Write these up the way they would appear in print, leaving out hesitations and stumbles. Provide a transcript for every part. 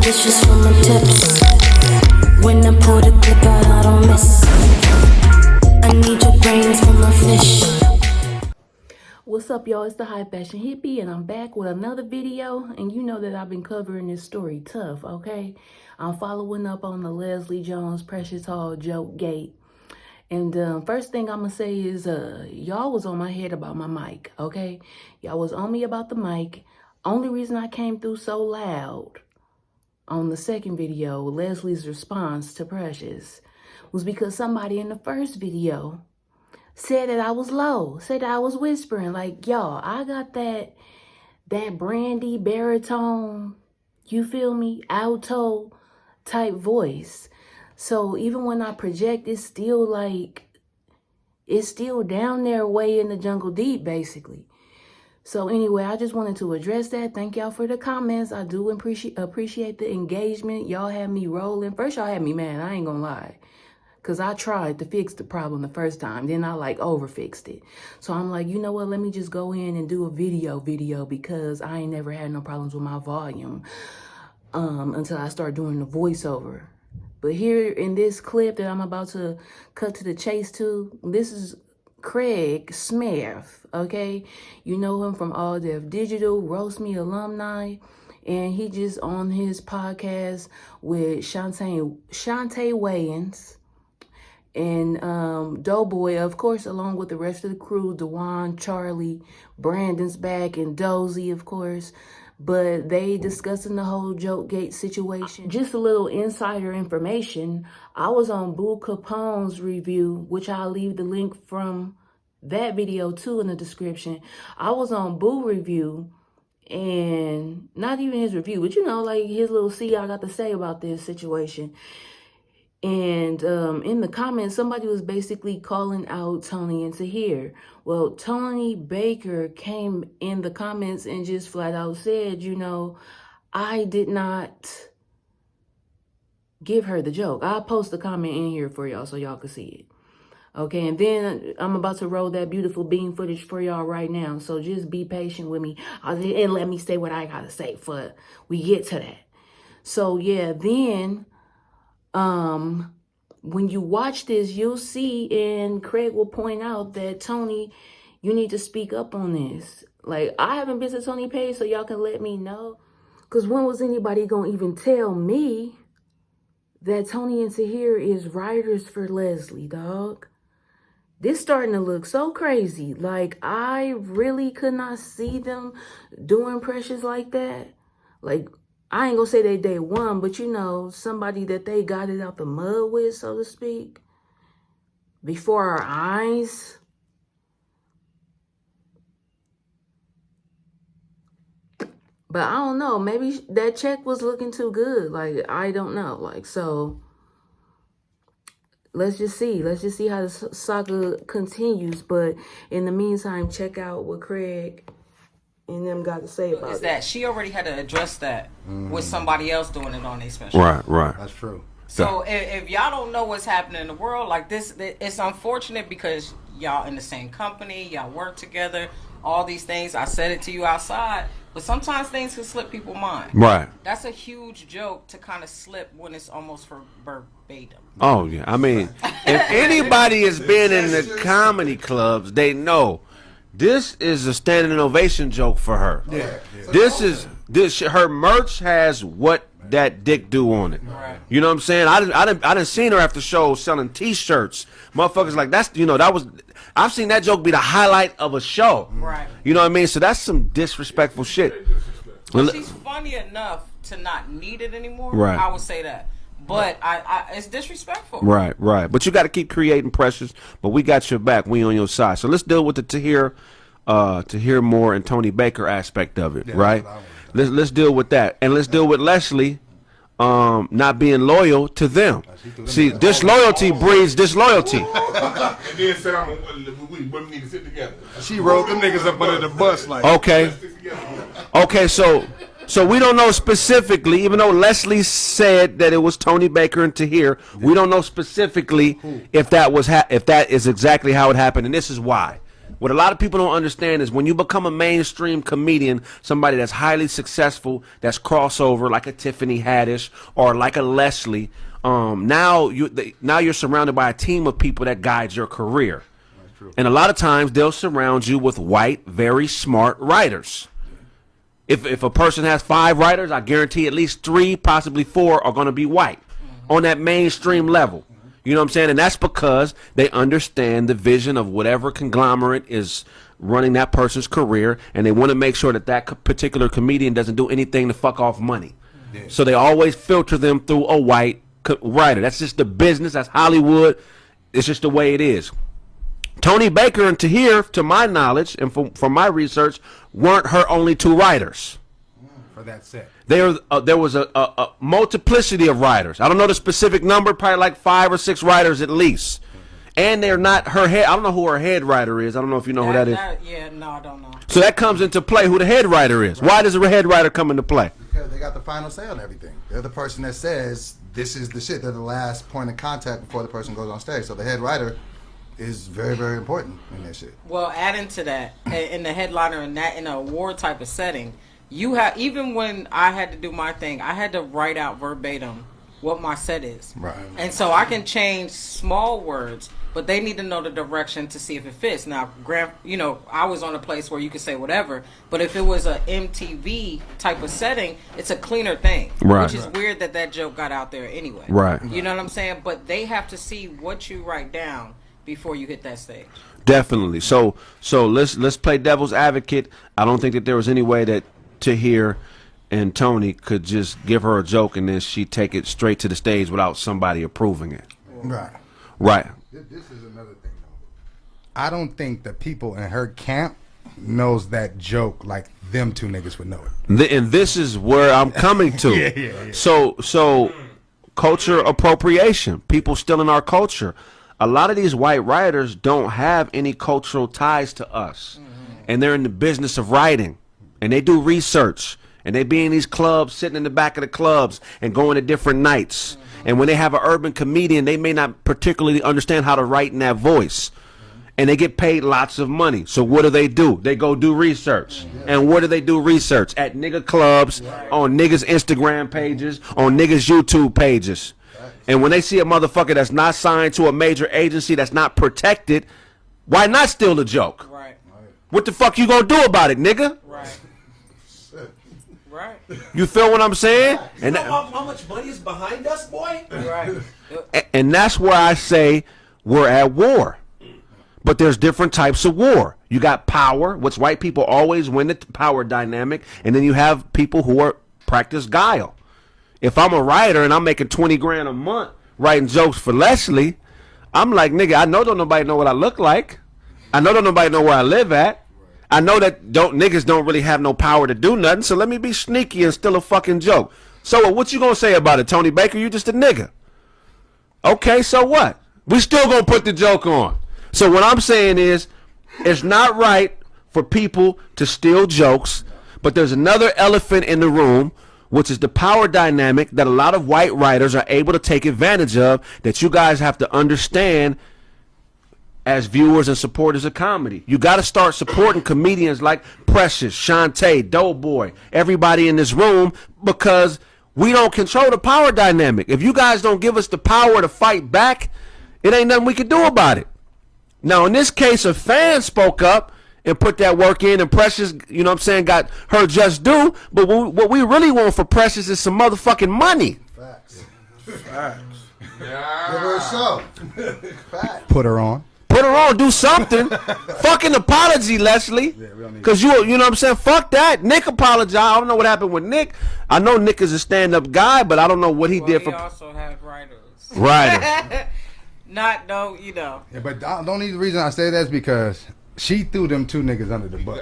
delicious from my tips. When I pour the clip out, I don't miss. I need your brains for my fish. What's up, y'all? It's the High Fashion Hippie, and I'm back with another video. And you know that I've been covering this story tough, okay? I'm following up on the Leslie Jones Precious Hall joke gate. And first thing I'm gonna say is y'all was on my head about my mic, okay? Y'all was on me about the mic. Only reason I came through so loud on the second video, Leslie's response to Precious, was because somebody in the first video said that I was low, said that I was whispering. Like, y'all, I got that brandy baritone, you feel me, alto type voice. So even when I project, it's still down there way in the jungle deep, basically. So anyway, I just wanted to address that. Thank y'all for the comments. I do appreciate the engagement. Y'all had me rolling. First, y'all had me mad. I ain't gonna lie. Because I tried to fix the problem the first time. Then I overfixed it. So I'm like, you know what? Let me just go in and do a video because I ain't never had no problems with my volume until I start doing the voiceover. But here in this clip that I'm about to cut to the chase to, this is KRAIG SMIFF, okay? You know him from All Def Digital, Roast Me alumni. And he just on his podcast with Shantae Wayans and Doughboy, of course, along with the rest of the crew, Dewan, Charlie, Brandon's back, and Dozy, of course. But they discussing the whole Jokegate situation. Just a little insider information. I was on Boo Kapone's review, which I'll leave the link from that video too in the description. I was on Boo review, and not even his review, but you know, like his little see I got to say about this situation. And in the comments, somebody was basically calling out Tony and Tahir. Well, Tony Baker came in the comments and just flat out said, you know, I did not give her the joke. I'll post the comment in here for y'all so y'all can see it. Okay, and then I'm about to roll that beautiful bean footage for y'all right now. So just be patient with me and let me say what I gotta say for we get to that. So yeah, then when you watch this, you'll see, and Craig will point out that Tony, you need to speak up on this. Like, I haven't been to Tony page, so y'all can let me know. Because when was anybody gonna even tell me that Tony and Tahir is writers for Leslie, dog? This starting to look so crazy. Like, I really could not see them doing Precious like that. Like, I ain't gonna say they day one, but you know, somebody that they got it out the mud with, so to speak, before our eyes. But I don't know, maybe that check was looking too good. Like, I don't know. Like, so let's just see how the saga continues. But in the meantime, check out what Craig and them got to say about is that she already had to address that with somebody else doing it on their special. Right. That's true. So if y'all don't know what's happening in the world like this, it's unfortunate because y'all in the same company, y'all work together, all these things. I said it to you outside, but sometimes things can slip people's mind. Right. That's a huge joke to kind of slip when it's almost for verbatim. Oh yeah, I mean, if anybody has been in the comedy clubs, they know. This is a standing ovation joke for her. Yeah. Her merch has what that dick do on it. Right. You know what I'm saying? I done seen her after shows selling T-shirts. Motherfuckers like I've seen that joke be the highlight of a show. Right. You know what I mean? So that's some disrespectful shit. Well, she's funny enough to not need it anymore. Right. I would say that. But it's disrespectful. Right. But you got to keep creating, Precious. But we got your back. We on your side. So let's deal with the Tahir Moore and Tony Baker aspect of it, right? Let's deal with that, and let's deal with Leslie not being loyal to them. See, disloyalty breeds disloyalty. And then said, we need to sit together. She rolled them niggas up under the bus like. Okay. So we don't know specifically, even though Leslie said that it was Tony Baker and Tahir, we don't know specifically if that is exactly how it happened, and this is why. What a lot of people don't understand is when you become a mainstream comedian, somebody that's highly successful, that's crossover, like a Tiffany Haddish or like a Leslie, now you're surrounded by a team of people that guide your career. And a lot of times they'll surround you with white, very smart writers. If a person has 5 writers, I guarantee at least 3, possibly 4 are going to be white on that mainstream level. You know what I'm saying? And that's because they understand the vision of whatever conglomerate is running that person's career, and they want to make sure that that particular comedian doesn't do anything to fuck off money. Yeah. So they always filter them through a white writer. That's just the business. That's Hollywood. It's just the way it is. Tony Baker and Tahir, to my knowledge and from my research, weren't her only 2 writers. For that set. There was a multiplicity of writers. I don't know the specific number, probably like 5 or 6 writers at least. And they're not her head. I don't know who her head writer is. I don't know if you know who that is. No, I don't know. So that comes into play who the head writer is. Right. Why does the head writer come into play? Because they got the final say on everything. They're the person that says this is the shit. They're the last point of contact before the person goes on stage. So the head writer is very, very important in that shit. Well, adding to that, in the headliner in an award type of setting, you have, even when I had to do my thing, I had to write out verbatim what my set is. Right. And so I can change small words, but they need to know the direction to see if it fits. Now, I was on a place where you could say whatever, but if it was a MTV type of setting, it's a cleaner thing. Right. Which is weird that joke got out there anyway. Right. You know what I'm saying? But they have to see what you write down before you hit that stage. Definitely. So let's play devil's advocate. I don't think that there was any way that Tahir and Tony could just give her a joke and then she take it straight to the stage without somebody approving it. Right. Right. This is another thing, though. I don't think the people in her camp knows that joke like them 2 niggas would know it. And this is where I'm coming to. Yeah. So culture appropriation. People stealing our culture. A lot of these white writers don't have any cultural ties to us. And they're in the business of writing. And they do research. And they be in these clubs, sitting in the back of the clubs and going to different nights. And when they have an urban comedian, they may not particularly understand how to write in that voice. And they get paid lots of money. So what do? They go do research. And where do they do research? At nigga clubs, on niggas' Instagram pages, on niggas' YouTube pages. And when they see a motherfucker that's not signed to a major agency, that's not protected, why not steal the joke? Right. What the fuck you gonna do about it, nigga? Right. Right. You feel what I'm saying? You know how much money is behind us, boy? Right. And that's where I say we're at war. But there's different types of war. You got power, which white people always win the power dynamic, and then you have people who practice guile. If I'm a writer and I'm making 20 grand a month writing jokes for Leslie, I'm like, nigga, I know don't nobody know what I look like. I know don't nobody know where I live at. I know that niggas don't really have no power to do nothing, so let me be sneaky and steal a fucking joke. So what you gonna say about it, Tony Baker? You just a nigga. Okay, so what? We still gonna put the joke on. So what I'm saying is, it's not right for people to steal jokes, but there's another elephant in the room, which is the power dynamic that a lot of white writers are able to take advantage of, that you guys have to understand as viewers and supporters of comedy. You got to start supporting comedians like Precious, Shantae, Doughboy, everybody in this room, because we don't control the power dynamic. If you guys don't give us the power to fight back, it ain't nothing we can do about it. Now, in this case, a fan spoke up and put that work in, and Precious, you know what I'm saying, got her just due. But what we really want for Precious is some motherfucking money. Facts. Yeah. Give her a show. Facts. Put her on. Put her on, do something. Fucking apology, Leslie. Because you know what I'm saying? Fuck that. Nick apologized. I don't know what happened with Nick. I know Nick is a stand-up guy, but I don't know what he did for. He also had writers. Right. Not, no, you know. Yeah, but the only reason I say that is because she threw them 2 niggas under the bus.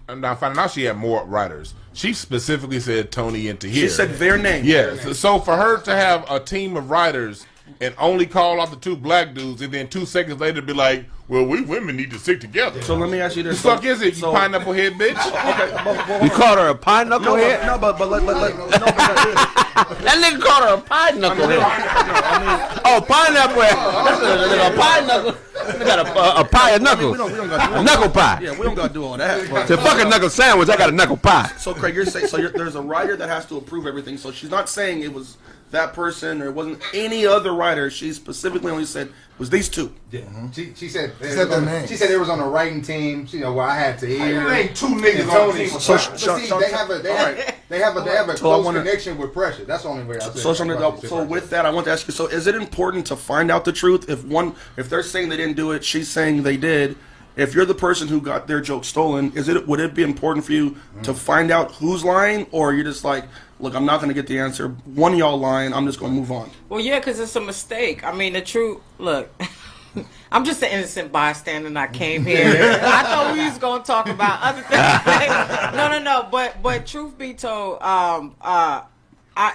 I'm now finding out she had more writers. She specifically said Tony and Tahir. She said their name. Yeah. So for her to have a team of writers and only call out the 2 black dudes, and then 2 seconds later be like, "Well, we women need to stick together." So let me ask you this: the fuck is it? You pineapple head bitch? Okay, You called her a pine knuckle head? No, but That nigga called her a pine knuckle head. I mean, Oh, pineapple head. That's a pine knuckle. I got a pie of knuckles. We don't got to do A knuckle pie. Yeah, we don't got to do all that. But, To fucking knuckle sandwich, I got a knuckle pie. so Craig, you're saying there's a writer that has to approve everything. So she's not saying it was that person or it wasn't any other writer. She specifically only said it was these two. Yeah. She said their names. She said it was on the writing team. You know where I had to hear. There ain't two niggas And on the Tony. team. So, But see, they have a close connection with Pressure. That's the only way I said. So with that, I want to ask you. So, is it important to find out the truth? If they're saying they didn't do it, she's saying they did. If you're the person who got their joke stolen, would it be important for you to find out who's lying, or you're just like, look, I'm not going to get the answer. One of y'all lying. I'm just going to move on. Well, yeah, because it's a mistake. I mean, the truth. Look, I'm just an innocent bystander, and I came here. I thought we was going to talk about other things. No. But truth be told,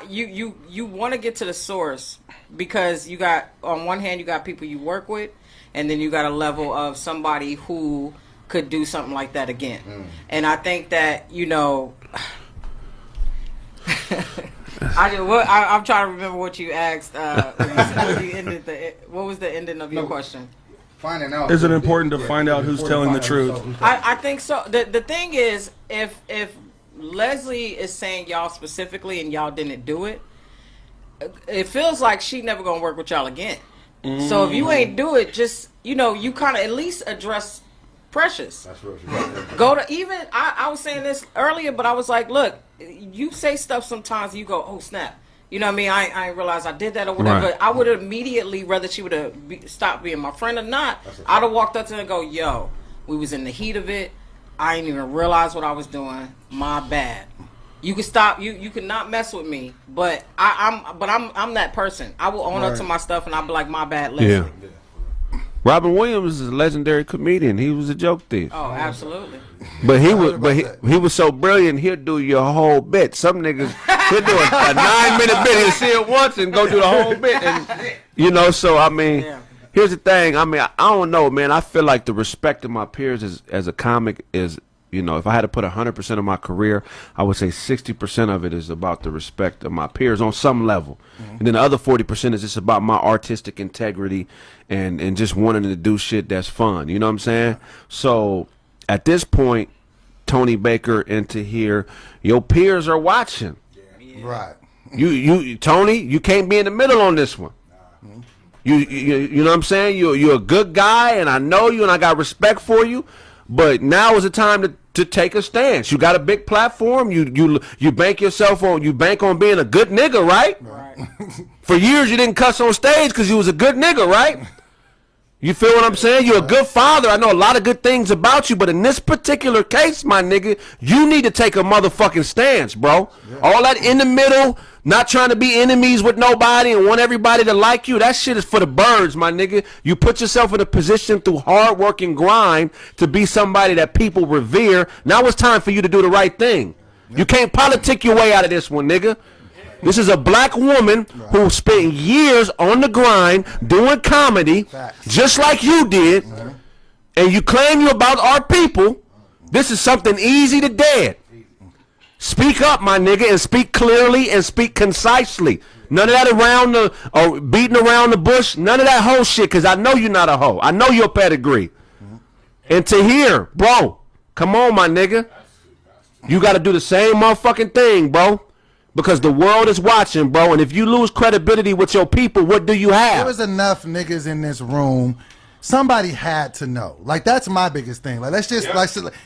you want to get to the source because you got, on one hand, you got people you work with, and then you got a level of somebody who could do something like that again. And I think that, I'm trying to remember what you asked. What was the ending of your question? Finding out. Is it important to find out who's telling the truth? I think so. The thing is, if Leslie is saying y'all specifically and y'all didn't do it, it feels like she never gonna work with y'all again. So if you ain't do it, just you kind of at least address Precious. That's real. Go to I was saying this earlier, but I was like, look, you say stuff sometimes, you go, oh snap. You know what I mean? I didn't realize I did that or whatever. Right. I would have immediately, whether she would have stopped being my friend or not, I'd have walked up to her and go, yo, we was in the heat of it. I didn't even realize what I was doing. My bad. You can stop. You can not mess with me, but I'm that person. I will own up to my stuff, and I'll be like, my bad, Leslie. Yeah. Robin Williams is a legendary comedian. He was a joke thief. Oh, absolutely. But he was so brilliant. He'll do your whole bit. Some niggas he'll do a 9-minute bit. He'll see it once and go do the whole bit. And so I mean, here's the thing. I mean, I don't know, man. I feel like the respect of my peers as a comic is. If I had to put 100% of my career, I would say 60% of it is about the respect of my peers on some level. And then the other 40% is just about my artistic integrity and just wanting to do shit that's fun. You know what I'm saying? So at this point, Tony Baker into here, your peers are watching. Right. You Tony, you can't be in the middle on this one. You know what I'm saying? You're a good guy, and I know you, and I got respect for you. But now is the time to take a stance. You got a big platform. You bank yourself on. You bank on being a good nigga, right? For years you didn't cuss on stage because you was a good nigga, right? You feel what I'm saying? You're a good father. I know a lot of good things about you, but in this particular case, my nigga, you need to take a motherfucking stance, bro. All that in the middle, not trying to be enemies with nobody and want everybody to like you, that shit is for the birds, my nigga. You put yourself in a position through hard work and grind to be somebody that people revere. Now it's time for you to do the right thing. You can't politic your way out of this one, nigga. This is a black woman who spent years on the grind doing comedy, just like you did, and you claim you're about our people. This is something easy to dead. Speak up, my nigga, and speak clearly and speak concisely. None of that around or beating around the bush. None of that hoe shit, because I know you're not a hoe. I know your pedigree. And to hear, bro, come on, my nigga. You got to do the same motherfucking thing, bro. Because the world is watching, bro, and if you lose credibility with your people, what do you have? There was enough niggas in this room. Somebody had to know. Like, that's my biggest thing. Like, let's just,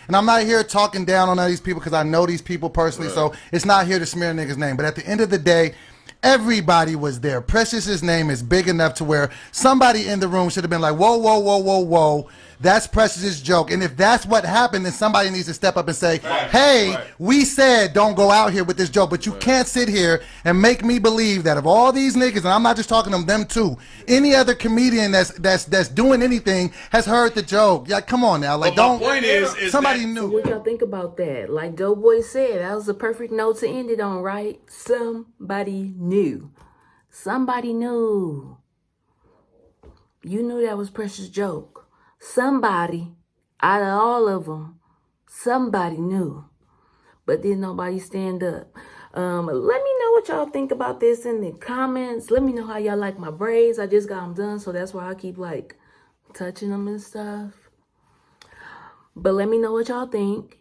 and I'm not here talking down on all these people because I know these people personally, so it's not here to smear niggas' name. But at the end of the day, everybody was there. Precious's name is big enough to where somebody in the room should have been like, whoa, whoa, whoa, whoa, whoa. That's Precious's joke. And if that's what happened, then somebody needs to step up and say, hey, we said don't go out here with this joke. But you can't sit here and make me believe that of all these niggas, and I'm not just talking to them too, any other comedian that's doing anything has heard the joke. Yeah, come on now. Like, don't. My point is somebody knew. What y'all think about that? Like Doughboy said, that was a perfect note to end it on, right? Somebody knew. Somebody knew. You knew that was Precious' joke. Somebody, out of all of them, somebody knew. But did nobody stand up? Let me know what y'all think about this in the comments. Let me know how y'all like my braids. I just got them done, so that's why I keep like touching them and stuff. But let me know what y'all think.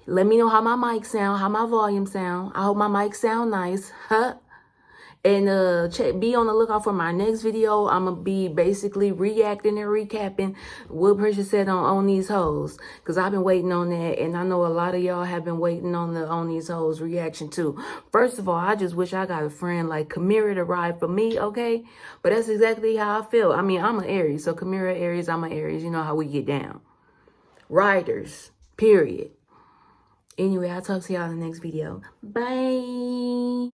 Let me know how my mic sound, how my volume sound. I hope my mic sound nice. Huh? And be on the lookout for my next video. I'm going to be basically reacting and recapping what Precious said on These Hoes. Because I've been waiting on that. And I know a lot of y'all have been waiting on the On These Hoes reaction too. First of all, I just wish I got a friend like Kamira to ride for me, okay? But that's exactly how I feel. I mean, I'm an Aries. So Kamira Aries, I'm an Aries. You know how we get down. Riders, period. Anyway, I'll talk to y'all in the next video. Bye.